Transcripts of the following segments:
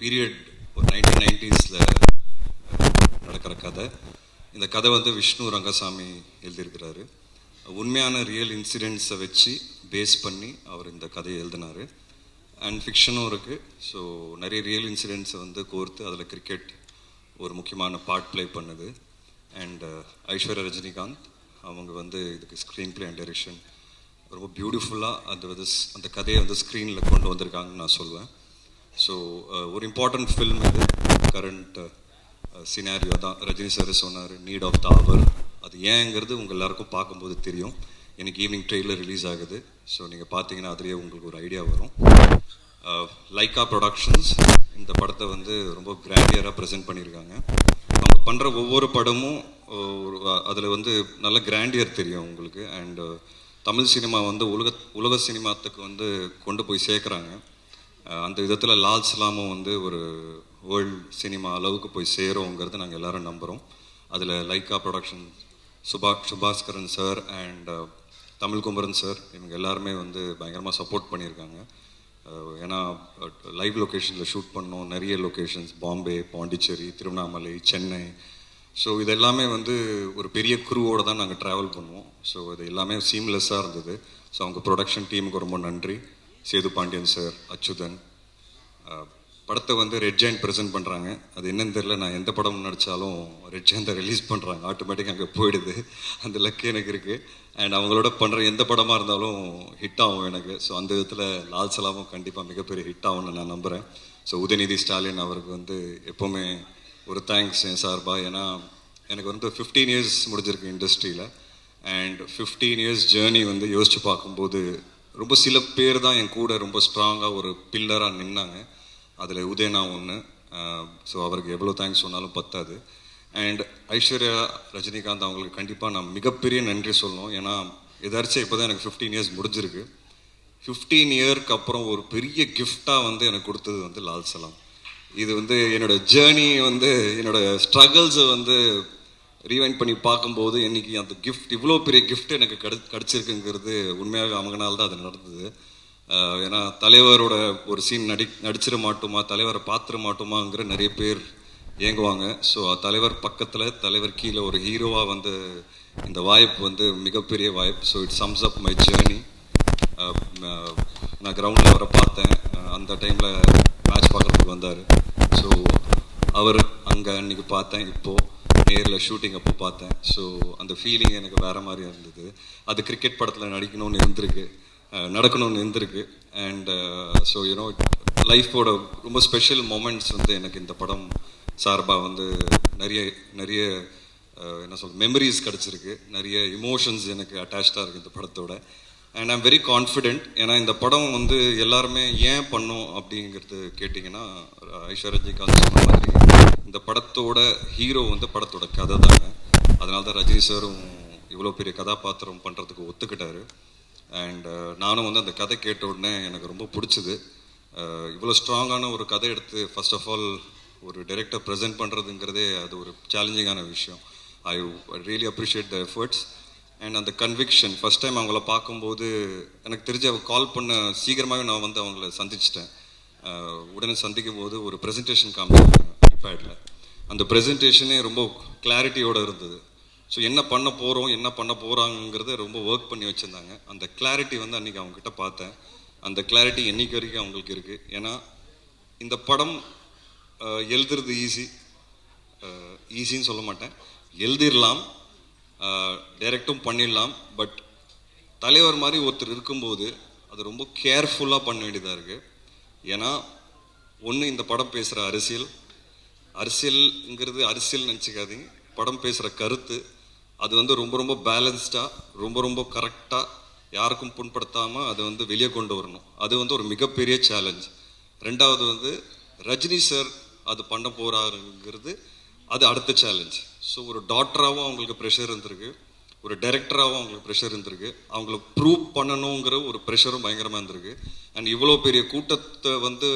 Period ஒரு 1990s நடக்கிற கதை. இந்த கதை வந்து விஷ்ணு ரங்கசாமி எழுதியிருக்கிறாரு. உண்மையான ரியல் இன்சிடென்ட்ஸை வச்சு பேஸ் பண்ணி அவர் இந்த கதையை எழுதினார். அண்ட் ஃபிக்ஷனும் இருக்குது. ஸோ நிறைய ரியல் இன்சிடென்ட்ஸை வந்து கோர்த்து அதில் கிரிக்கெட் ஒரு முக்கியமான பார்ட் ப்ளே பண்ணுது. அண்ட் ஐஸ்வர்யா ரஜினிகாந்த் அவங்க வந்து இதுக்கு ஸ்க்ரீன் ப்ளே அண்ட் டைரக்ஷன் ரொம்ப பியூட்டிஃபுல்லாக அந்த கதையை வந்து ஸ்க்ரீனில் கொண்டு வந்திருக்காங்கன்னு நான் சொல்லுவேன். ஸோ ஒரு இம்பார்ட்டண்ட் ஃபில்ம் இது. கரண்ட் சினாரியோ தான் ரஜினி சார் சொன்னார், நீட் ஆஃப் த அவர். அது ஏங்கிறது உங்கள் எல்லாருக்கும் பார்க்கும்போது தெரியும். எனக்கு ஈவினிங் ட்ரெயிலர் ரிலீஸ் ஆகுது. ஸோ நீங்கள் பார்த்தீங்கன்னா அதுலேயே உங்களுக்கு ஒரு ஐடியா வரும். லைக்கா ப்ரொடக்ஷன்ஸ் இந்த படத்தை வந்து ரொம்ப கிராண்டியராக ப்ரெசென்ட் பண்ணியிருக்காங்க. அவங்க பண்ணுற ஒவ்வொரு படமும் அதில் வந்து நல்ல கிராண்டியர் தெரியும் உங்களுக்கு. அண்ட் தமிழ் சினிமா வந்து உலக சினிமாத்துக்கு வந்து கொண்டு போய் சேர்க்குறாங்க. அந்த விதத்தில் லால் சலாமும் வந்து ஒரு வேர்ல்டு சினிமா அளவுக்கு போய் சேருங்கிறது நாங்கள் எல்லோரும் நம்புகிறோம். அதில் Lyca production Subaskaran sir and Tamil Kumaran sir இவங்க எல்லாருமே வந்து பயங்கரமாக சப்போர்ட் பண்ணியிருக்காங்க. ஏன்னா லைவ் லொக்கேஷனில் ஷூட் பண்ணோம். நிறைய லொக்கேஷன்ஸ் பாம்பே, பாண்டிச்சேரி, திருவண்ணாமலை, சென்னை. ஸோ இது எல்லாமே வந்து ஒரு பெரிய குரூவோடு தான் நாங்கள் ட்ராவல் பண்ணுவோம். ஸோ இது எல்லாமே சீம்லெஸ்ஸாக இருந்தது. ஸோ அவங்க ப்ரொடக்ஷன் டீமுக்கு ரொம்ப நன்றி. சேது பாண்டியன் சார், அச்சுதன். படத்தை வந்து ரெட் ஜெயண்ட் ப்ரெசென்ட் பண்ணுறாங்க. அது என்னன்னு தெரியல, நான் எந்த படம் நடித்தாலும் ரெட் ஜெயந்தை ரிலீஸ் பண்ணுறாங்க. ஆட்டோமேட்டிக்காக அங்கே போயிடுது. அந்த லக்கு எனக்கு இருக்குது. அண்ட் அவங்களோட பண்ணுற எந்த படமாக இருந்தாலும் ஹிட் ஆகும் எனக்கு. ஸோ அந்த விதத்தில் லால் சலாமும் கண்டிப்பாக மிகப்பெரிய ஹிட் ஆகும்னு நான் நம்புகிறேன். ஸோ உதயநிதி ஸ்டாலின் அவருக்கு வந்து எப்போவுமே ஒரு தேங்க்ஸ் என் சார்பாக. ஏன்னா எனக்கு வந்து 15 years முடிஞ்சிருக்கு இண்டஸ்ட்ரியில். அண்ட் 15 years ஜேர்னி வந்து யோசித்து பார்க்கும்போது ரொம்ப சில பேர் தான் என் கூட ரொம்ப ஸ்ட்ராங்காக ஒரு பில்லராக நின்னாங்க. அதில் உதயனா ஒன்று. ஸோ அவருக்கு எவ்வளோ தேங்க்ஸ் சொன்னாலும் பத்தாது. அண்ட் ஐஸ்வர்யா ரஜினிகாந்த் அவங்களுக்கு கண்டிப்பாக நான் மிகப்பெரிய நன்றி சொல்லணும். ஏன்னா எதாச்சும் இப்போ தான் எனக்கு 15 years முடிஞ்சிருக்கு. 15 yearsக்கு அப்புறம் ஒரு பெரிய கிஃப்டாக வந்து எனக்கு கொடுத்தது வந்து லால் சலாம். இது வந்து என்னோடய ஜேர்னி வந்து என்னோடய ஸ்ட்ரகிள்ஸை வந்து ரீவைண்ட் பண்ணி பார்க்கும்போது இன்றைக்கி அந்த கிஃப்ட், இவ்வளோ பெரிய கிஃப்ட் எனக்கு கிடச்சிருக்குங்கிறது உண்மையாக அவங்கனால தான் அது நடந்தது. ஏன்னா தலைவரோட ஒரு சீன் நடிச்சிட மாட்டோமா, தலைவரை பார்த்துட மாட்டோமாங்கிற நிறைய பேர் ஏங்குவாங்க. ஸோ தலைவர் பக்கத்தில், தலைவர் கீழே ஒரு ஹீரோவாக வந்து இந்த வாய்ப்பு வந்து மிகப்பெரிய வாய்ப்பு. So it sums up my journey. நான் கிரவுண்டில் அவரை பார்த்தேன். அந்த டைமில் மேட்ச் பார்க்குறதுக்கு வந்தார். ஸோ அவர் அங்கே அன்றைக்கி பார்த்தேன். இப்போது நேரில் ஷூட்டிங் அப்போ பார்த்தேன். ஸோ அந்த ஃபீலிங் எனக்கு வேறு மாதிரி இருந்தது. அது கிரிக்கெட் படத்தில் நடிக்கணும்னு இருந்திருக்கு, நடக்கணும்னு இருந்திருக்கு. அண்ட் ஸோ யூனோ லைஃபோட ரொம்ப ஸ்பெஷல் மொமெண்ட்ஸ் வந்து எனக்கு இந்த படம் சார்பாக வந்து நிறைய நிறைய என்ன சொல்ற மெமரிஸ் கிடச்சிருக்கு. நிறைய இமோஷன்ஸ் எனக்கு அட்டாச்சாக இருக்குது இந்த படத்தோட. And I'm very confident. ஏன்னா இந்த படம் வந்து எல்லாருமே ஏன் பண்ணோம் அப்படிங்கிறது கேட்டிங்கன்னா, ஐஸ்வர்யா ரஜினிகாந்த் சொன்ன மாதிரி இந்த படத்தோட ஹீரோ வந்து படத்தோட கதை தாங்க. அதனால தான் ரஜினி சாரும் இவ்வளோ பெரிய கதாபாத்திரம் பண்ணுறதுக்கு ஒத்துக்கிட்டாரு. அண்ட் நானும் வந்து அந்த கதை கேட்ட உடனே எனக்கு ரொம்ப பிடிச்சிது. இவ்வளோ ஸ்ட்ராங்கான ஒரு கதை எடுத்து ஃபர்ஸ்ட் ஆஃப் ஆல் ஒரு டைரக்டர் ப்ரெசென்ட் பண்ணுறதுங்கிறதே அது ஒரு சேலஞ்சிங்கான விஷயம். I really appreciate the efforts and அந்த கன்விக்ஷன். ஃபஸ்ட் டைம் அவங்கள பார்க்கும்போது எனக்கு தெரிஞ்சு அவங்க கால் பண்ண சீக்கிரமாகவே நான் வந்து அவங்கள சந்திச்சிட்டேன். உடனே சந்திக்கும் போது ஒரு ப்ரெசன்டேஷன் காமிச்சாங்க ஐபேடில். அந்த ப்ரெசன்டேஷனே ரொம்ப கிளாரிட்டியோடு இருந்தது. ஸோ என்ன பண்ண போகிறோம், என்ன பண்ண போகிறாங்கிறத ரொம்ப ஒர்க் பண்ணி வச்சுருந்தாங்க. அந்த கிளாரிட்டி வந்து அன்றைக்கி அவங்ககிட்ட பார்த்தேன். அந்த கிளாரிட்டி என்றைக்கு வரைக்கும் அவங்களுக்கு இருக்குது. ஏன்னா இந்த படம் எழுதுறது ஈஸின்னு சொல்ல மாட்டேன், எழுதிடலாம், டைரக்டும் பண்ணிடலாம். பட் தலைவர் மாதிரி ஒருத்தர் இருக்கும்போது அது ரொம்ப கேர்ஃபுல்லாக பண்ண வேண்டியதாக இருக்குது. ஏன்னா ஒன்று, இந்த படம் பேசுகிற அரசியல்ங்கிறது அரசியல் நினச்சிக்காதீங்க. படம் பேசுகிற கருத்து அது வந்து ரொம்ப ரொம்ப பேலன்ஸ்டாக, ரொம்ப ரொம்ப கரெக்டாக, யாருக்கும் புண்படுத்தாமல் அதை வந்து வெளியே கொண்டு வரணும். அது வந்து ஒரு மிகப்பெரிய சேலஞ்ச். ரெண்டாவது வந்து ரஜினி சார் அது பண்ண போகிறாருங்கிறது அது அடுத்த சேலஞ்ச். ஸோ ஒரு டாக்டராகவும் அவங்களுக்கு ப்ரெஷர் இருந்திருக்கு, ஒரு டைரக்டராகவும் அவங்களுக்கு ப்ரெஷர் இருந்திருக்கு, அவங்கள ப்ரூவ் பண்ணணுங்கிற ஒரு ப்ரெஷரும் பயங்கரமாக இருந்திருக்கு. அண்ட் இவ்வளோ பெரிய கூட்டத்தை வந்து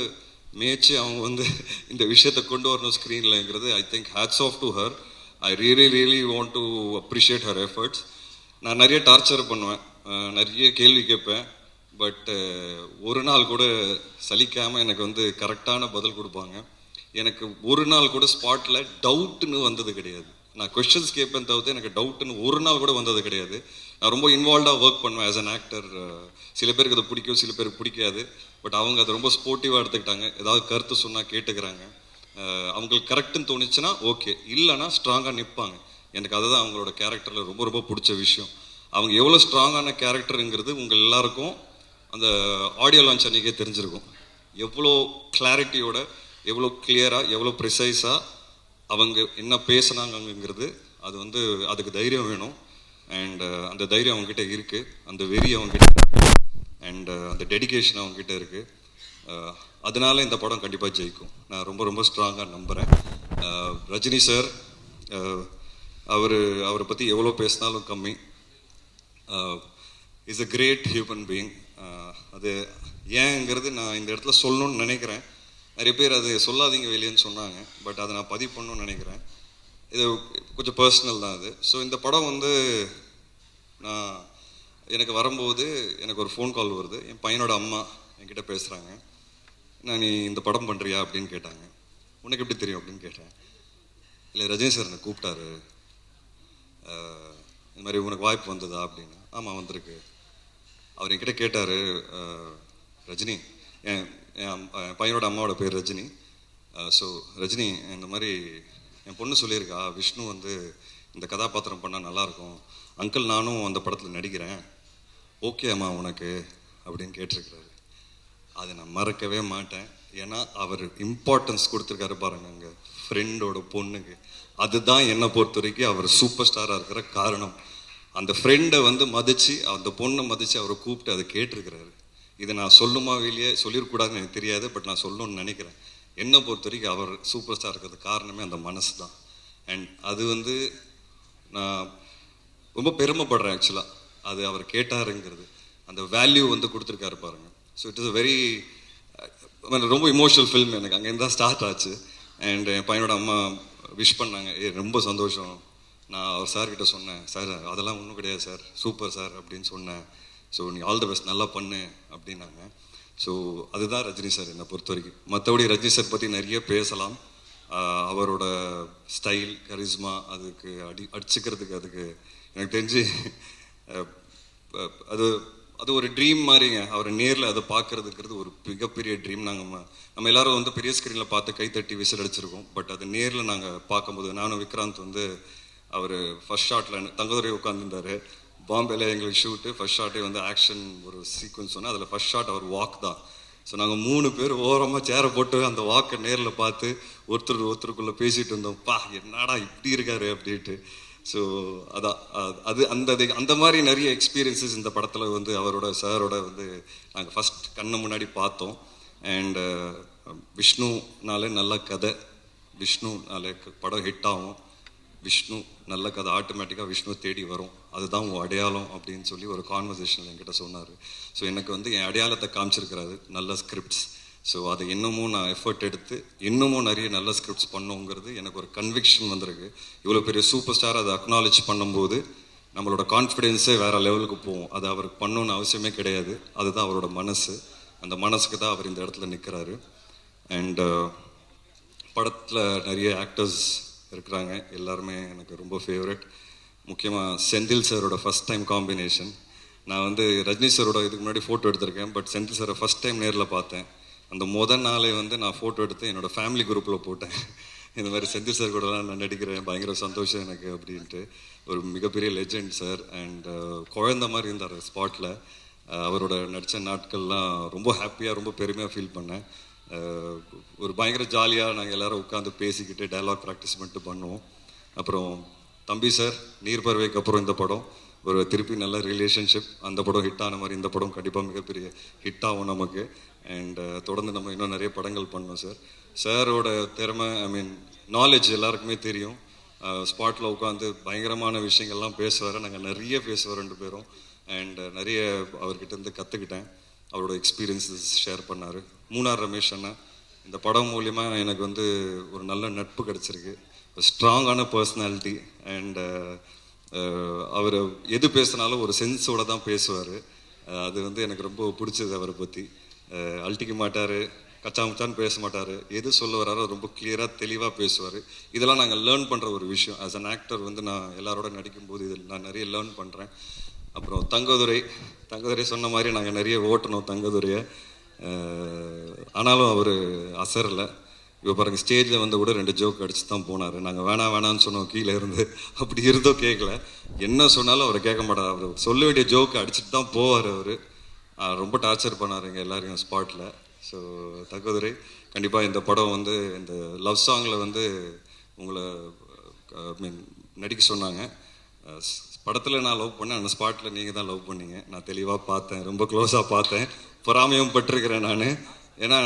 மேய்ச்சி அவங்க வந்து இந்த விஷயத்தை கொண்டு வரணும் ஸ்க்ரீன்லங்கிறது I think hats off to her. I really want to appreciate her efforts. நான் நிறைய டார்ச்சர் பண்ணுவேன், நிறைய கேள்வி கேட்பேன். பட் ஒரு நாள் கூட சலிக்காமல் எனக்கு வந்து கரெக்டான பதில் கொடுப்பாங்க. எனக்கு ஒரு நாள் கூட ஸ்பாட்டில் டவுட்டுன்னு வந்தது கிடையாது. நான் கொஸ்டின்ஸ் கேட்பேன் தவிர்த்து எனக்கு டவுட்டுன்னு ஒரு நாள் கூட வந்தது கிடையாது. நான் ரொம்ப இன்வால்வ்டாக ஒர்க் பண்ணுவேன் ஆஸ் அன் ஆக்டர். சில பேருக்கு அது பிடிக்கும், சில பேருக்கு பிடிக்காது. பட் அவங்க அதை ரொம்ப ஸ்போர்ட்டிவாக எடுத்துக்கிட்டாங்க. ஏதாவது கருத்து சொன்னால் கேட்டுக்கிறாங்க. அவங்களுக்கு கரெக்டுன்னு தோணுச்சுன்னா ஓகே, இல்லைன்னா ஸ்ட்ராங்காக நிற்பாங்க. எனக்கு அதுதான் அவங்களோட கேரக்டரில் ரொம்ப ரொம்ப பிடிச்ச விஷயம். அவங்க எவ்வளோ ஸ்ட்ராங்கான கேரக்டருங்கிறது உங்கள் எல்லாருக்கும் அந்த ஆடியோ லான்ச் அன்றைக்கே தெரிஞ்சிருக்கும். எவ்வளோ கிளாரிட்டியோட, எவ்வளோ கிளியராக, எவ்வளோ ப்ரிசைஸாக அவங்க என்ன பேசுனாங்கங்கிறது. அது வந்து அதுக்கு தைரியம் வேணும். அண்ட் அந்த தைரியம் அவங்ககிட்ட இருக்குது, அந்த வெறி அவங்ககிட்ட இருக்குது, அண்ட் அந்த டெடிகேஷன் அவங்ககிட்ட இருக்குது. அதனால இந்த படம் கண்டிப்பாக ஜெயிக்கும். நான் ரொம்ப ரொம்ப ஸ்ட்ராங்காக நம்புகிறேன். ரஜினி சார், அவரை பற்றி எவ்வளோ பேசினாலும் கம்மி. Is a great human being. அது ஏங்கிறது நான் இந்த இடத்துல சொல்லணும்னு நினைக்கிறேன். நிறைய பேர் அது சொல்லாதீங்க வெளியேன்னு சொன்னாங்க, பட் அதை நான் பதிவு பண்ணணும்னு நினைக்கிறேன். இது கொஞ்சம் பர்சனல் தான் அது. ஸோ இந்த படம் வந்து நான் எனக்கு வரும்போது எனக்கு ஒரு ஃபோன் கால் வருது. என் பையனோட அம்மா என்கிட்ட பேசுகிறாங்க. நான், நீ இந்த படம் பண்ணுறியா அப்படின்னு கேட்டாங்க. உனக்கு எப்படி தெரியும் அப்படின்னு கேட்டேன். இல்லை, ரஜினி சார் என்னை கூப்பிட்டாரு, இந்த மாதிரி உனக்கு வாய்ப்பு வந்ததா அப்படின்னு. ஆமாம் வந்திருக்கு. அவர் என்கிட்ட கேட்டார், ரஜினி, என் என் பையனோட அம்மாவோட பேர் ரஜினி. ஸோ ரஜினி, இந்த மாதிரி என் பொண்ணு சொல்லியிருக்கா, விஷ்ணு வந்து இந்த கதாபாத்திரம் பண்ணால் நல்லாயிருக்கும், அங்கிள் நானும் அந்த படத்தில் நடிக்கிறேன், ஓகே அம்மா உனக்கு அப்படின்னு கேட்டிருக்கிறாரு. அதை நான் மறக்கவே மாட்டேன். ஏன்னா அவர் இம்பார்ட்டன்ஸ் கொடுத்துருக்காரு பாருங்க அங்கே ஃப்ரெண்டோட பொண்ணுக்கு. அதுதான் என்னை பொறுத்த வரைக்கும் அவர் சூப்பர் ஸ்டாராக இருக்கிற காரணம். அந்த ஃப்ரெண்டை வந்து மதித்து, அந்த பொண்ணை மதித்து அவரை கூப்பிட்டு அதை கேட்டிருக்கிறாரு. இதை நான் சொல்லுமா வெளியே சொல்லிடக்கூடாதுன்னு எனக்கு தெரியாது, பட் நான் சொல்லணும்னு நினைக்கிறேன். என்னை பொறுத்த வரைக்கும் அவர் சூப்பர் ஸ்டார் இருக்கிறது காரணமே அந்த மனசு தான். அண்ட் அது வந்து நான் ரொம்ப பெருமைப்படுறேன் ஆக்சுவலாக. அது அவர் கேட்டாருங்கிறது, அந்த வேல்யூ வந்து கொடுத்துருக்காரு பாருங்க. So it is a very ரொம்ப இமோஷனல் ஃபில்ம். எனக்கு அங்கேருந்து தான் ஸ்டார்ட் ஆச்சு. அண்ட் என் பையனோட அம்மா விஷ் பண்ணாங்க. ரொம்ப சந்தோஷம். நான் அவர் சார்கிட்ட சொன்னேன், சார் அதெல்லாம் ஒன்றும் கிடையாது சார், சூப்பர் சார் அப்படின்னு சொன்னேன். ஸோ நீ ஆல் த பெஸ்ட், நல்லா பண்ணு அப்படின்னாங்க. ஸோ அதுதான் ரஜினி சார் என்னை பொறுத்த வரைக்கும். மற்றபடி ரஜினி சார் பற்றி நிறைய பேசலாம். அவரோட ஸ்டைல், கரிஸ்மா, அதுக்கு அடிச்சுக்கிறதுக்கு அதுக்கு எனக்கு தெரிஞ்சு அது அது ஒரு ட்ரீம் மாதிரிங்க. அவரை நேரில் அதை பார்க்கறதுங்கிறது ஒரு மிகப்பெரிய ட்ரீம். நம்ம எல்லாரும் வந்து பெரிய ஸ்க்ரீனில் பார்த்து கைத்தட்டி விசில் அடிச்சிருக்கோம். பட் அது நேரில் நாங்கள் பார்க்கும்போது, நானும் விக்ராந்த் வந்து அவர் ஃபர்ஸ்ட் ஷாட்டில் தங்கதுரை உட்காந்துருந்தார். பாம்பேல எங்களுக்கு ஷூட்டு, ஃபர்ஸ்ட் ஷாட்டே வந்து ஆக்ஷன் ஒரு சீக்வன்ஸ் சொன்னால் அதில் ஃபர்ஸ்ட் ஷாட் அவர் வாக் தான். ஸோ நாங்கள் 3 பேர் ஓரமாக சேரை போட்டு அந்த வாக்கை நேரில் பார்த்து ஒருத்தருக்குள்ளே பேசிகிட்டு இருந்தோம். பா என்னடா இப்படி இருக்காரு அப்படின்ட்டு. ஸோ அதான் அது அந்த மாதிரி நிறைய எக்ஸ்பீரியன்ஸஸ் இந்த படத்தில் வந்து அவரோட சாரோட வந்து நாங்கள் ஃபஸ்ட் கண்ணு முன்னாடி பார்த்தோம். அண்ட் விஷ்ணுனாலே நல்ல கதை, விஷ்ணுனாலே படம் ஹிட் ஆகும், விஷ்ணு நல்ல கதை ஆட்டோமேட்டிக்காக விஷ்ணு தேடி வரும், அதுதான் உன் அடையாளம் அப்படின்னு சொல்லி ஒரு கான்வர்சேஷன் என்கிட்ட சொன்னார். ஸோ எனக்கு வந்து என் அடையாளத்தை காமிச்சிருக்கிறாரு, நல்ல ஸ்கிரிப்ட்ஸ். ஸோ அதை இன்னமும் நான் எஃபர்ட் எடுத்து இன்னமும் நிறைய நல்ல ஸ்கிரிப்ட்ஸ் பண்ணுங்கிறது எனக்கு ஒரு கன்விக்ஷன் வந்திருக்கு. இவ்வளோ பெரிய சூப்பர் ஸ்டார் அதை அக்னாலேஜ் பண்ணும்போது நம்மளோட கான்ஃபிடென்ஸே வேறு லெவலுக்கு போகும். அது அவருக்கு பண்ணணுன்னு அவசியமே கிடையாது, அதுதான் அவரோட மனசு. அந்த மனசுக்கு தான் அவர் இந்த இடத்துல நிற்கிறாரு. அண்ட் படத்தில் நிறைய ஆக்டர்ஸ் இருக்கிறாங்க, எல்லாருமே எனக்கு ரொம்ப ஃபேவரட். முக்கியமாக செந்தில் சாரோட ஃபஸ்ட் டைம் காம்பினேஷன். நான் வந்து ரஜினி சாரோட இதுக்கு முன்னாடி ஃபோட்டோ எடுத்திருக்கேன், பட் செந்தில் சாரை ஃபஸ்ட் டைம் நேரில் பார்த்தேன். அந்த முதல் நாளே வந்து நான் ஃபோட்டோ எடுத்து என்னோடய ஃபேமிலி குரூப்பில் போட்டேன். இந்த மாதிரி செந்தில் சார் கூடலாம் நான் நடிக்கிறேன், பயங்கர சந்தோஷம் எனக்கு அப்படின்ட்டு. ஒரு மிகப்பெரிய லெஜெண்ட் சார். அண்ட் குழந்த மாதிரி இருந்தார் ஸ்பாட்டில். அவரோட நடித்த நாட்கள்லாம் ரொம்ப ஹாப்பியாக, ரொம்ப பெருமையாக ஃபீல் பண்ணேன். ஒரு பயங்கர ஜாலியாக நாங்கள் எல்லோரும் உட்காந்து பேசிக்கிட்டு டைலாக் ப்ராக்டிஸ் பண்ணிட்டு பண்ணுவோம். அப்புறம் தம்பி சார், நீர் பறவைக்கு அப்புறம் இந்த படம் ஒரு திருப்பி நல்ல ரிலேஷன்ஷிப். அந்த படம் ஹிட் ஆன மாதிரி இந்த படம் கண்டிப்பாக மிகப்பெரிய ஹிட் ஆகும் நமக்கு. அண்ட் தொடர்ந்து நம்ம இன்னும் நிறைய படங்கள் பண்ணோம் சார். சாரோட திறமை, ஐ மீன் நாலேஜ் எல்லாருக்குமே தெரியும். ஸ்பாட்டில் உட்காந்து பயங்கரமான விஷயங்கள்லாம் பேசுவார், நாங்கள் நிறைய பேசுவோம் 2 பேரும். அண்ட் நிறைய அவர்கிட்ட இருந்து கற்றுக்கிட்டேன், அவரோட எக்ஸ்பீரியன்ஸஸ் ஷேர் பண்ணார். மூணார் ரமேஷ் அண்ணா, இந்த படம் மூலிமா எனக்கு வந்து ஒரு நல்ல நட்பு கிடச்சிருக்கு, ஒரு ஸ்ட்ராங்கான பர்சனாலிட்டி. அண்ட் அவர் எது பேசினாலும் ஒரு சென்ஸோடு தான் பேசுவார். அது வந்து எனக்கு ரொம்ப பிடிச்சது அவரை பற்றி. அழட்டிக்க மாட்டார், கச்சாமுச்சான்னு பேச மாட்டார், எது சொல்ல வராரோ ரொம்ப கிளியராக தெளிவாக பேசுவார். இதெல்லாம் நாங்கள் லேர்ன் பண்ணுற ஒரு விஷயம். ஆஸ் அன் ஆக்டர் வந்து நான் எல்லாரோட நடிக்கும்போது இதில் நான் நிறைய லேர்ன் பண்ணுறேன். அப்புறம் தங்கதுரை சொன்ன மாதிரி நாங்கள் நிறைய ஓட்டணும் தங்கதுரையை. ஆனாலும் அவர் அசரலை. இப்போ பாருங்க, ஸ்டேஜில் வந்து கூட 2 ஜோக் அடிச்சு தான் போனார். நாங்கள் வேணான்னு சொன்னோம் கீழே இருந்து. அப்படி இருந்தோ கேட்கல. என்ன சொன்னாலும் அவர் கேட்க மாட்டார். அவர் சொல்ல வேண்டிய ஜோக்கு அடிச்சுட்டு தான் போவார். அவர் ரொம்ப டார்ச்சர் பண்ணாருங்க எல்லாரையும் ஸ்பாட்டில். ஸோ தங்கதுரை கண்டிப்பாக இந்த படம் வந்து இந்த லவ் சாங்கில் வந்து உங்களை மீன் நடிக்க சொன்னாங்க. படத்தில் நான் லவ் பண்ணேன், அந்த ஸ்பாட்டில் நீங்கள் தான் லவ் பண்ணீங்க. நான் தெளிவாக பார்த்தேன், ரொம்ப க்ளோஸாக பார்த்தேன், பொறாமையும் பட்டிருக்கிறேன் நான். ஏன்னா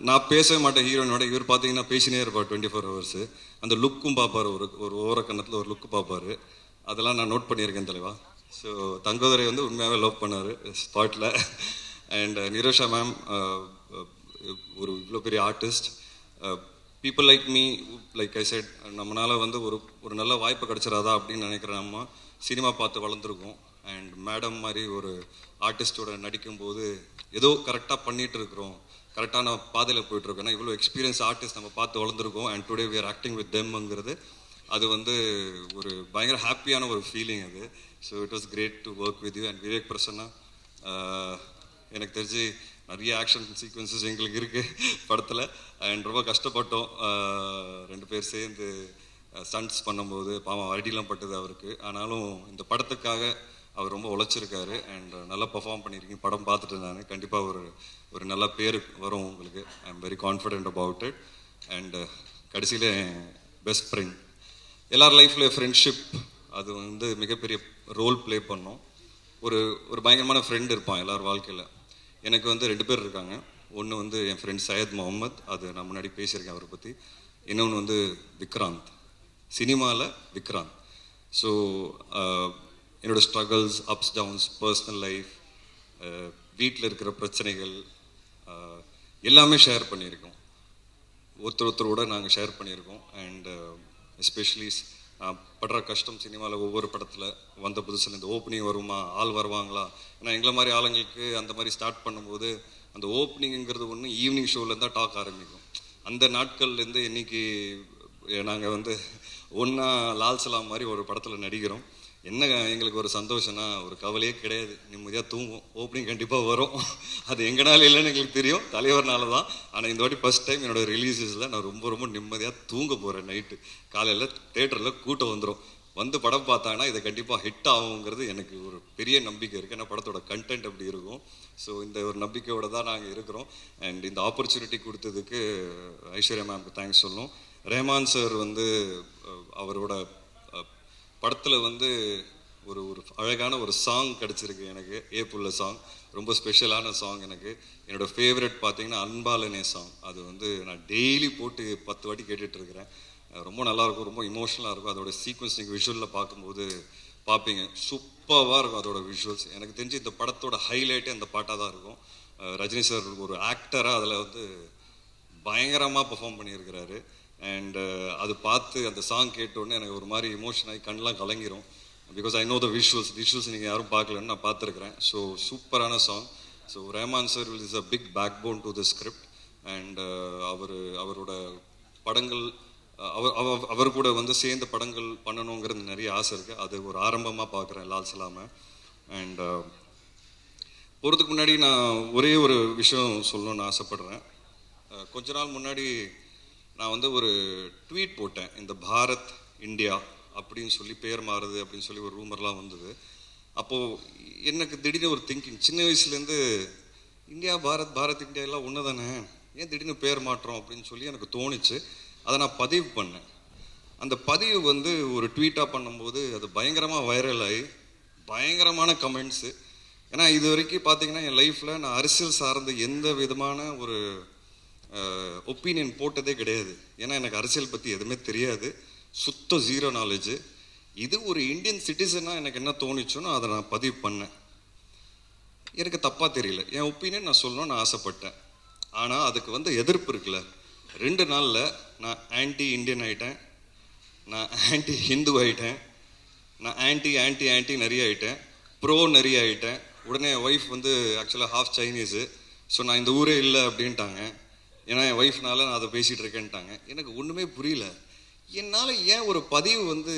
நான் பேசவே மாட்டேன் ஹீரோயினோட. இவர் பார்த்தீங்கன்னா பேசினே இருப்பார் 24 hours. அந்த லுக்கும் பார்ப்பார், ஒரு ஓரக்கண்ணத்தில் ஒரு லுக்கு பார்ப்பார். அதெல்லாம் நான் நோட் பண்ணியிருக்கேன் தலைவா. ஸோ தங்கதுரை வந்து உண்மையாகவே லவ் பண்ணார் ஸ்பாட்டில். அண்ட் நிரோஷா மேம் ஒரு இவ்வளோ பெரிய artist. People like me, like I set, நம்மளால் வந்து ஒரு நல்ல வாய்ப்பு கிடச்சிடாதா அப்படின்னு நினைக்கிறேன். நம்ம சினிமா பார்த்து வளர்ந்துருக்கோம். அண்ட் மேடம் மாதிரி ஒரு ஆர்டிஸ்டோட நடிக்கும்போது ஏதோ கரெக்டாக பண்ணிகிட்டு இருக்கிறோம், கரெக்டான பாதையில் போயிட்டுருக்கோம். ஏன்னா இவ்வளோ எக்ஸ்பீரியன்ஸ் ஆர்டிஸ்ட் நம்ம பார்த்து வளர்ந்துருக்கோம். And today we are acting with தெம்ங்கிறது அது வந்து ஒரு பயங்கர ஹாப்பியான ஒரு ஃபீலிங் அது. So it was great to work with you. And Vivek Prasanna, எனக்கு தெரிஞ்சு நிறைய ஆக்ஷன் சீக்வன்சஸ் எங்களுக்கு இருக்குது படத்தில். அண்ட் ரொம்ப கஷ்டப்பட்டோம் 2 பேர் சேர்ந்து ஸ்டண்ட்ஸ் பண்ணும்போது. பாவம் அடிலாம் பட்டது அவருக்கு. ஆனாலும் இந்த படத்துக்காக அவர் ரொம்ப உழைச்சிருக்காரு. அண்ட் நல்லா பர்ஃபார்ம் பண்ணியிருக்கீங்க. படம் பார்த்துட்டு நான் கண்டிப்பாக ஒரு நல்ல பேர் வரும் உங்களுக்கு. I am very confident about it. And கடைசியில் பெஸ்ட் ஃப்ரெண்ட், எல்லார் லைஃப்லேயும் ஃப்ரெண்ட்ஷிப் அது வந்து மிகப்பெரிய ரோல் ப்ளே பண்ணோம். ஒரு பயங்கரமான ஃப்ரெண்ட் இருப்பான் எல்லார் வாழ்க்கையில். எனக்கு வந்து 2 பேர் இருக்காங்க. ஒன்று வந்து என் ஃப்ரெண்ட் சையத் முகமது, அது நான் முன்னாடி பேசியிருக்கேன் அவரை பற்றி. இன்னொன்று வந்து விக்ராந்த், சினிமாவில் விக்ராந்த். ஸோ என்னோடய struggles, ups downs, personal life, வீட்டில் இருக்கிற பிரச்சனைகள் எல்லாமே ஷேர் பண்ணியிருக்கோம். ஒருத்தரோட நாங்கள் ஷேர் பண்ணியிருக்கோம். அண்ட் எஸ்பெஷலி படுற கஷ்டம் சினிமாவில் ஒவ்வொரு படத்தில் வந்த புதுசில் இந்த ஓப்பனிங் வருமா, ஆள் வருவாங்களா. ஏன்னா எங்களை மாதிரி ஆளுங்களுக்கு அந்த மாதிரி ஸ்டார்ட் பண்ணும்போது அந்த ஓப்பனிங்கிறது ஒன்று ஈவினிங் ஷோலேருந்து தான் டாக் ஆரம்பிக்கும். அந்த நாட்கள்லேருந்து இன்னைக்கு நாங்கள் வந்து ஒன்றா லால் சலாம் மாதிரி ஒரு படத்தில் நடிக்கிறோம். என்ன எங்களுக்கு ஒரு சந்தோஷம்னா ஒரு கவலையே கிடையாது, நிம்மதியாக தூங்குவோம். ஓப்பனிங் கண்டிப்பாக வரும், அது எங்கனால இல்லைன்னு எங்களுக்கு தெரியும், தலைவர்னால தான். ஆனால் இந்த வாட்டி ஃபஸ்ட் டைம் என்னோடய ரிலீஸஸில் நான் ரொம்ப நிம்மதியாக தூங்க போகிறேன். நைட்டு காலையில் தேட்டரில் கூட்டம் வந்துடும், வந்து படம் பார்த்தாங்கன்னா இதை கண்டிப்பாக ஹிட் ஆகுங்கிறது எனக்கு ஒரு பெரிய நம்பிக்கை இருக்குது. ஏன்னா படத்தோட கண்டென்ட் அப்படி இருக்கும். ஸோ இந்த ஒரு நம்பிக்கையோடு தான் நாங்கள் இருக்கிறோம். அண்ட் இந்த ஆப்பர்ச்சுனிட்டி கொடுத்ததுக்கு ஐஸ்வர்யா மேம்க்கு தேங்க்ஸ் சொல்லணும். ரஹ்மான் சார் வந்து அவரோட படத்தில் வந்து ஒரு அழகான ஒரு சாங் கிடச்சிருக்கு எனக்கு. ஏப்புள்ள சாங் ரொம்ப ஸ்பெஷலான சாங் எனக்கு. என்னோடய ஃபேவரட் பார்த்தீங்கன்னா அன்பாலனே சாங். அது வந்து நான் டெய்லி போட்டு 10 வாட்டி கேட்டுட்ருக்கிறேன். ரொம்ப நல்லாயிருக்கும், ரொம்ப இமோஷனலாக இருக்கும். அதோட சீக்வன்ஸ் நீங்கள் விஷுவலில் பார்க்கும்போது பார்ப்பீங்க, சூப்பராக இருக்கும் அதோட விஷுவல்ஸ். எனக்கு தெரிஞ்சு இந்த படத்தோட ஹைலைட்டே அந்த பாட்டாக தான் இருக்கும். ரஜினி சார் ஒரு ஆக்டராக அதில் வந்து பயங்கரமாக பெர்ஃபார்ம் பண்ணியிருக்கிறாரு. அண்ட் அது பார்த்து அந்த சாங் கேட்டோடனே எனக்கு ஒரு மாதிரி இமோஷன் ஆகி கண்ணெலாம் கலங்கிரும். Because I know the visuals நீங்கள் யாரும் பார்க்கலன்னு நான் பார்த்துருக்குறேன். ஸோ சூப்பரான song. So Rahman sir is a big backbone to the script. And அவரோட படங்கள் அவர் கூட வந்து சேர்ந்த படங்கள் பண்ணணுங்கிறது நிறைய ஆசை இருக்குது. அது ஒரு ஆரம்பமாக பார்க்குறேன் லால் சலாமை. அண்ட் போகிறதுக்கு முன்னாடி நான் ஒரே ஒரு விஷயம் சொல்லணும்னு ஆசைப்படுறேன். கொஞ்ச நாள் முன்னாடி நான் வந்து ஒரு ட்வீட் போட்டேன், இந்த பாரத் இந்தியா அப்படின்னு சொல்லி பேர் மாறுது அப்படின்னு சொல்லி ஒரு ரூமர்லாம் வந்தது. அப்போது எனக்கு திடீர்னு ஒரு திங்கிங், சின்ன வயசுலேருந்து இந்தியா பாரத் இந்தியா எல்லாம் ஒன்று தானே, ஏன் திடீர்னு பேர் மாற்றோம் அப்படின்னு சொல்லி எனக்கு தோணுச்சு. அதை நான் பதிவு பண்ணேன். அந்த பதிவு வந்து ஒரு ட்வீட்டாக பண்ணும்போது அது பயங்கரமாக வைரல் ஆகி பயங்கரமான கமெண்ட்ஸு. ஏன்னா இது வரைக்கும் பார்த்தீங்கன்னா என் லைஃப்பில் நான் அரசியல் சார்ந்த எந்த விதமான ஒரு ஒப்பீனியன் போட்டதே கிடையாது. ஏன்னா எனக்கு அரசியல் பற்றி எதுவுமே தெரியாது, சுத்த ஜீரோ நாலேஜு. இது ஒரு இந்தியன் சிட்டிசனாக எனக்கு என்ன தோணுச்சோன்னு அதை நான் பதிவு பண்ணேன். எனக்கு தப்பாக தெரியல, என் ஒப்பீனியன் நான் சொல்லணும்னு நான் ஆசைப்பட்டேன். ஆனால் அதுக்கு வந்து எதிர்ப்பு இருக்குல்ல. 2 நாளில் நான் ஆன்டி இண்டியன் ஆகிட்டேன், நான் ஆன்டி ஹிந்து ஆகிட்டேன், நான் ஆன்டி நிறைய ஆகிட்டேன், ப்ரோ நிறைய ஆகிட்டேன், உடனே என் ஒய்ஃப் வந்து ஆக்சுவலாக ஹாஃப் சைனீஸு. ஸோ நான் இந்த ஊரே இல்லை அப்படின்ட்டாங்க. ஏன்னா என் ஒய்ஃப்னால நான் அதை பேசிகிட்டு இருக்கேன்ட்டாங்க. எனக்கு ஒன்றுமே புரியல. என்னால் ஏன் ஒரு பதிவு வந்து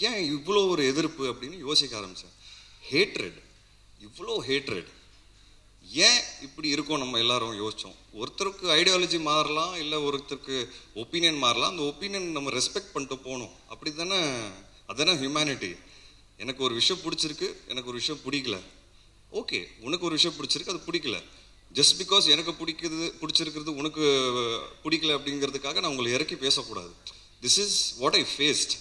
ஏன் இவ்வளோ ஒரு எதிர்ப்பு அப்படின்னு யோசிக்க ஆரம்பித்தேன். ஹேட்ரட், இவ்வளோ ஹேட்ரட் ஏன் இப்படி இருக்கோம் நம்ம எல்லாரும் யோசித்தோம். ஒருத்தருக்கு ஐடியாலஜி மாறலாம், இல்லை ஒருத்தருக்கு ஒப்பீனியன் மாறலாம். அந்த ஒப்பீனியன் நம்ம ரெஸ்பெக்ட் பண்ணிட்டு போகணும். அப்படி தானே, அதுதானே ஹியூமனிட்டி. எனக்கு ஒரு விஷயம் பிடிச்சிருக்கு, எனக்கு ஒரு விஷயம் பிடிக்கல. ஓகே, உனக்கு ஒரு விஷயம் பிடிச்சிருக்கு, அது பிடிக்கல. ஜஸ்ட் பிகாஸ் எனக்கு பிடிச்சிருக்கிறது உனக்கு பிடிக்கல அப்படிங்கிறதுக்காக நான் உங்களை இறக்கி பேசக்கூடாது. This is what I faced.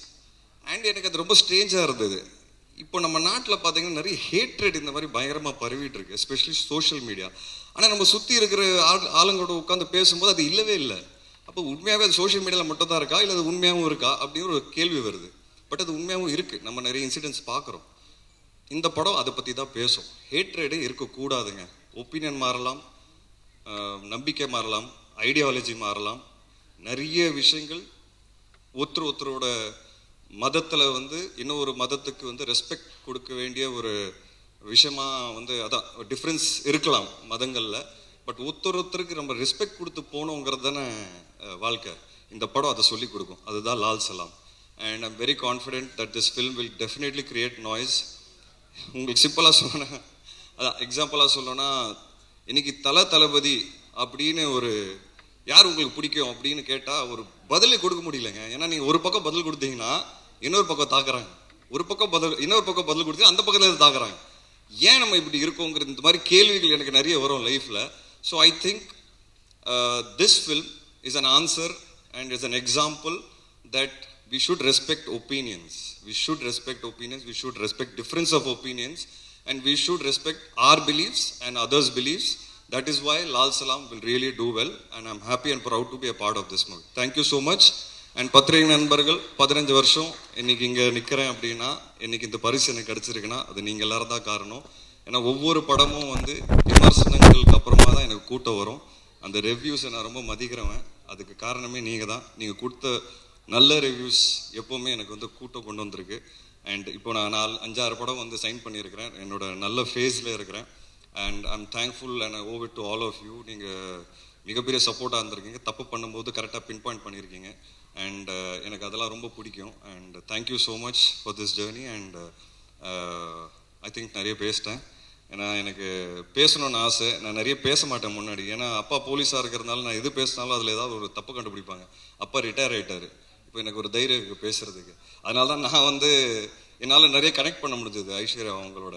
And எனக்கு அது ரொம்ப ஸ்ட்ரேஞ்சாக இருந்தது. இப்போ நம்ம நாட்டில் பார்த்தீங்கன்னா நிறைய ஹேட்ரேட் இந்த மாதிரி பயங்கரமாக பரவிட்டு இருக்கு, எஸ்பெஷலி சோஷியல் மீடியா. ஆனால் நம்ம சுற்றி இருக்கிற ஆளுங்களோட உட்காந்து பேசும்போது அது இல்லவே இல்லை. அப்போ உண்மையாகவே அது சோஷியல் மீடியாவில் மட்டும் தான் இருக்கா, இல்லை அது உண்மையாகவும் இருக்கா அப்படின்னு ஒரு கேள்வி வருது. பட் அது உண்மையாகவும் இருக்குது. நம்ம நிறைய இன்சிடென்ட்ஸ் பார்க்குறோம். இந்த படம் அதை பற்றி தான் பேசும். ஹேட்ரேடே இருக்கக்கூடாதுங்க. ஒப்பீனியன் மாறலாம், நம்பிக்கை மாறலாம், ஐடியாலஜி மாறலாம், நிறைய விஷயங்கள். ஒருத்தரோட மதத்தில் வந்து இன்னொரு மதத்துக்கு வந்து ரெஸ்பெக்ட் கொடுக்க வேண்டிய ஒரு விஷயமா வந்து அதான் டிஃப்ரென்ஸ் இருக்கலாம் மதங்களில். பட் ஒருத்தருக்கு நம்ம ரெஸ்பெக்ட் கொடுத்து போகணுங்கிறது தானே வாழ்க்கை. இந்த படம் அதை சொல்லி கொடுக்கும். அதுதான் Lal Salaam. And I'm very confident that this film will definitely create noise. உங்களுக்கு சிம்பிளாக சொல்லணும், அதான் எக்ஸாம்பிளாக சொல்லணும்னா, இன்னைக்கு தளபதி அப்படின்னு ஒரு யார் உங்களுக்கு பிடிக்கும் அப்படின்னு கேட்டால் ஒரு பதிலே கொடுக்க முடியலைங்க. ஏன்னா நீங்கள் ஒரு பக்கம் பதில் கொடுத்தீங்கன்னா இன்னொரு பக்கம் தாக்குறாங்க, இன்னொரு பக்கம் பதில் கொடுத்தீங்கன்னா அந்த பக்கத்தில் தாக்குறாங்க. ஏன் நம்ம இப்படி இருக்கோங்கிறது இந்த மாதிரி கேள்விகள் எனக்கு நிறைய வரும் லைஃப்பில். So I think this film is an answer and is an example that we should respect opinions. We should respect opinions. We should respect difference of opinions, and we should respect our beliefs and others' beliefs. That is why Lal Salam will really do well, and I'm happy and proud to be a part of this movie. Thank you so much. And பத்திரிகை நண்பர்கள், 15 வருஷம் இன்னைக்கு இங்கே நிற்கிறேன் அப்படின்னா, இன்னைக்கு இந்த பரிசு எனக்கு கிடைச்சிருக்குன்னா அது நீங்கள் எல்லாரும் தான் காரணம். ஏன்னா ஒவ்வொரு படமும் வந்து விமர்சனங்களுக்கு அப்புறமா தான் எனக்கு கூட்டம் வரும். அந்த ரிவ்யூஸை நான் ரொம்ப மதிக்கிறேன். அதுக்கு காரணமே நீங்கள் தான். நீங்கள் கொடுத்த நல்ல ரிவ்யூஸ் எப்போவுமே எனக்கு வந்து கூட்டம் கொண்டு வந்திருக்கு. அண்ட் இப்போ நான் 5-6 படம் வந்து சைன் பண்ணியிருக்கிறேன். என்னோட நல்ல ஃபேஸில் இருக்கிறேன். And I'm thankful and I owe it to all of you. நீங்கள் மிகப்பெரிய சப்போர்ட்டாக இருந்திருக்கீங்க. தப்பு பண்ணும்போது கரெக்டாக பின் பாயிண்ட் பண்ணியிருக்கீங்க. அண்ட் எனக்கு அதெல்லாம் ரொம்ப பிடிக்கும். And thank you so much for this journey. And I think நிறைய பேசிட்டேன். ஏன்னா எனக்கு பேசணும்னு ஆசை. நான் நிறைய பேச மாட்டேன் முன்னாடி. ஏன்னா அப்பா போலீஸாக இருக்கிறதுனால நான் எது பேசினாலும் அதில் ஏதாவது ஒரு தப்பு கண்டுபிடிப்பாங்க. அப்பா ரிட்டையர் ஆகிட்டார். இப்போ எனக்கு ஒரு தைரியம் பேசுறதுக்கு. அதனால தான் நான் வந்து என்னால் நிறைய கனெக்ட் பண்ண முடிஞ்சது ஐஸ்வர்யா அவங்களோட.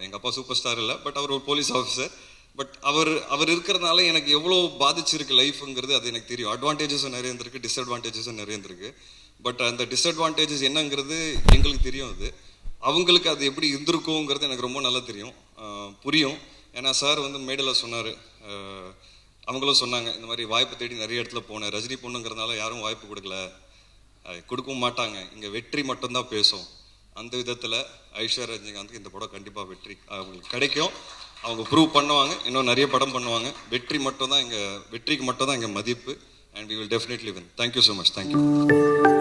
எங்கள் அப்பா சூப்பர் ஸ்டார் இல்லை, பட் அவர் ஒரு போலீஸ் ஆஃபீஸர். பட் அவர் இருக்கிறதுனால எனக்கு எவ்வளோ பாதிச்சிருக்கு லைஃப்ங்கிறது அது எனக்கு தெரியும். அட்வான்டேஜஸும் நிறைய இருந்திருக்கு, டிஸ்அட்வான்டேஜஸும் நிறைய இருந்திருக்கு. பட் அந்த டிஸ்அட்வான்டேஜஸ் என்னங்கிறது எங்களுக்கு தெரியும். அது அவங்களுக்கு அது எப்படி இருந்திருக்குங்கிறது எனக்கு ரொம்ப நல்லா தெரியும், புரியும். ஏன்னா சார் வந்து மேடையில் சொன்னார், அவங்களும் சொன்னாங்க, இந்த மாதிரி வாய்ப்பு தேடி நிறைய இடத்துல போனேன். ரஜினி பொண்ணுங்கிறதுனால யாரும் வாய்ப்பு கொடுக்கல, கொடுக்கவும் மாட்டாங்க. இங்கே வெற்றி மட்டும்தான் பேசும். அந்த விதத்தில் ஐஸ்வர்யா ரஜினிகாந்துக்கு இந்த படம் கண்டிப்பாக வெற்றி அவங்களுக்கு கிடைக்கும். அவங்க ப்ரூவ் பண்ணுவாங்க. இன்னும் நிறைய படம் பண்ணுவாங்க. வெற்றிக்கு மட்டும் தான் இங்கே மதிப்பு. And we will definitely win. Thank you so much. Thank you.